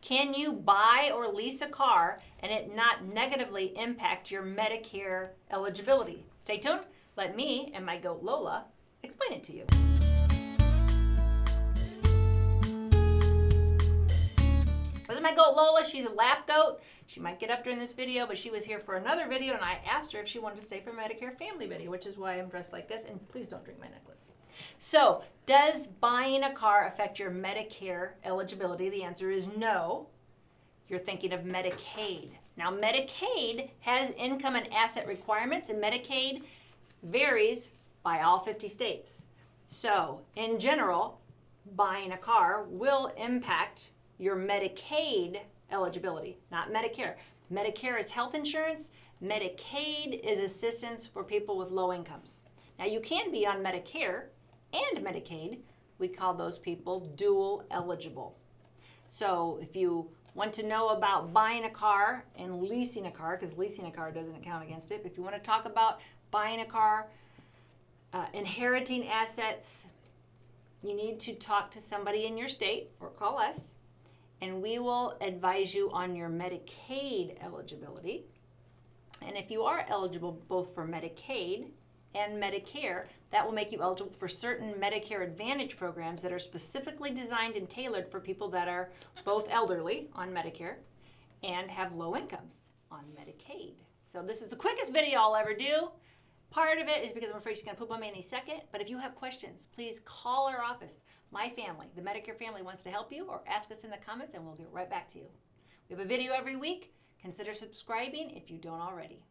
Can you buy or lease a car and it not negatively impact your Medicare eligibility? Stay tuned. Let me and my goat Lola explain it to you. This is my goat Lola. She's a lap goat. She might get up during this video, but she was here for another video, and I asked her if she wanted to stay for Medicare Family video, which is why I'm dressed like this. And please don't drink my necklace. So, does buying a car affect your Medicare eligibility? The answer is no. You're thinking of Medicaid. Now, Medicaid has income and asset requirements, and Medicaid varies by all 50 states. So, in general, buying a car will impact your Medicaid eligibility, not Medicare. Medicare is health insurance. Medicaid is assistance for people with low incomes. Now, you can be on Medicare and Medicaid. We call those people dual eligible. So if you want to know about buying a car and leasing a car, because leasing a car doesn't count against it, but if you want to talk about buying a car, inheriting assets, you need to talk to somebody in your state or call us, and we will advise you on your Medicaid eligibility. And if you are eligible both for Medicaid and Medicare, that will make you eligible for certain Medicare Advantage programs that are specifically designed and tailored for people that are both elderly on Medicare and have low incomes on Medicaid. So this is the quickest video I'll ever do. Part of it is because I'm afraid she's going to poop on me any second. But if you have questions, please call our office. My family, the Medicare family, wants to help you, or ask us in the comments and we'll get right back to you. We have a video every week. Consider subscribing if you don't already.